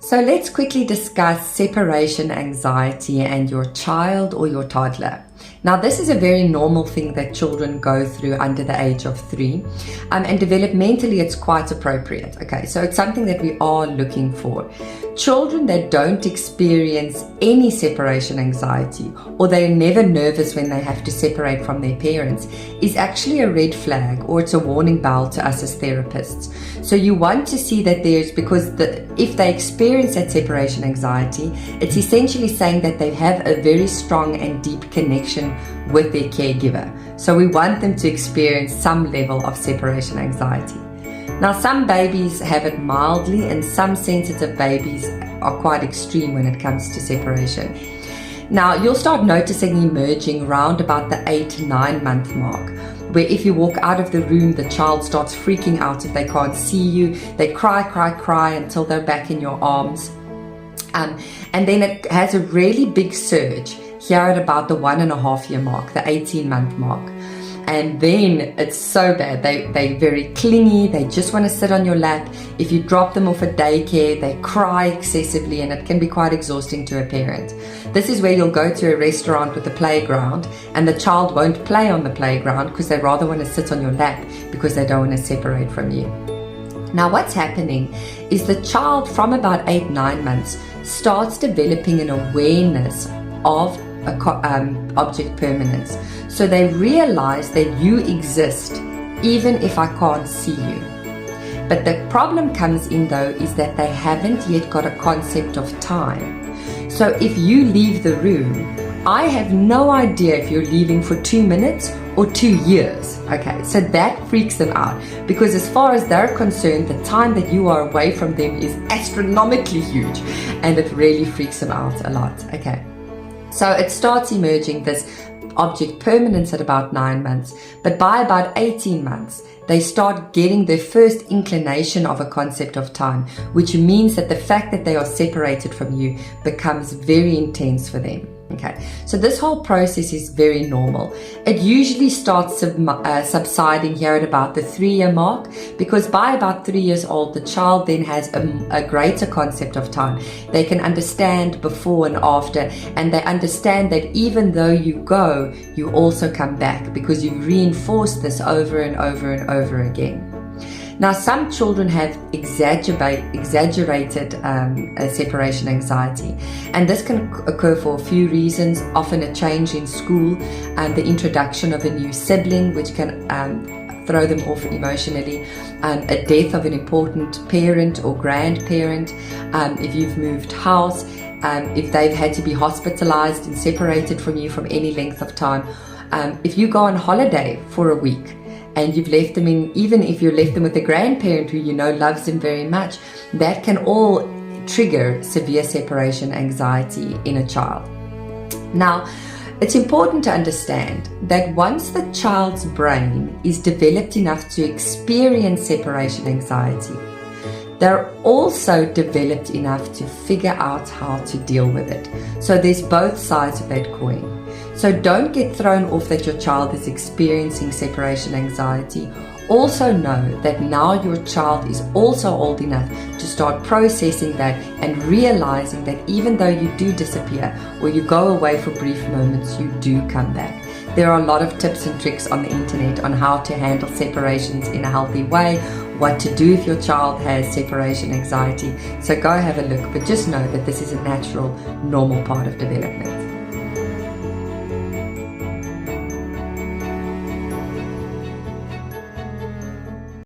So let's quickly discuss separation anxiety and your child or your toddler. Now, this is a very normal thing that children go through under the age of 3, and developmentally it's quite appropriate. Okay, so it's something that we are looking for. Children that don't experience any separation anxiety, or they're never nervous when they have to separate from their parents, is actually a red flag, or it's a warning bell to us as therapists. So you want to see that if they experience that separation anxiety, it's essentially saying that they have a very strong and deep connection with their caregiver. So we want them to experience some level of separation anxiety. Now, some babies have it mildly, and some sensitive babies are quite extreme when it comes to separation. Now, you'll start noticing emerging around about the 8-9 month mark, where if you walk out of the room, the child starts freaking out if they can't see you. They cry until they're back in your arms. And then it has a really big surge here at about the 1.5 year mark, the 18 month mark. And then it's so bad. They're very clingy. They just want to sit on your lap. If you drop them off at daycare, they cry excessively, and it can be quite exhausting to a parent. This is where you'll go to a restaurant with a playground, and the child won't play on the playground because they rather want to sit on your lap because they don't want to separate from you. Now, what's happening is the child from about 8-9 months starts developing an awareness of object permanence. So they realize that you exist even if I can't see you. But the problem comes in, though, is that they haven't yet got a concept of time. So if you leave the room, I have no idea if you're leaving for 2 minutes or 2 years. Okay, so that freaks them out, because as far as they're concerned, the time that you are away from them is astronomically huge, and it really freaks them out a lot. Okay, so it starts emerging, this object permanence, at about 9 months, but by about 18 months, they start getting their first inclination of a concept of time, which means that the fact that they are separated from you becomes very intense for them. Okay, so this whole process is very normal. It usually starts subsiding here at about the 3-year mark, because by about 3 years old, the child then has a greater concept of time. They can understand before and after, and they understand that even though you go, you also come back, because you reinforce this over and over and over again. Now, some children have exaggerated separation anxiety, and this can occur for a few reasons. Often a change in school and the introduction of a new sibling, which can throw them off emotionally, a death of an important parent or grandparent, if you've moved house, if they've had to be hospitalized and separated from you from any length of time, if you go on holiday for a week, and you've left them even if you left them with a grandparent who you know loves them very much, that can all trigger severe separation anxiety in a child. Now, it's important to understand that once the child's brain is developed enough to experience separation anxiety, they're also developed enough to figure out how to deal with it. So there's both sides of that coin. So don't get thrown off that your child is experiencing separation anxiety. Also know that now your child is also old enough to start processing that and realizing that even though you do disappear or you go away for brief moments, you do come back. There are a lot of tips and tricks on the internet on how to handle separations in a healthy way, what to do if your child has separation anxiety. So go have a look, but just know that this is a natural, normal part of development.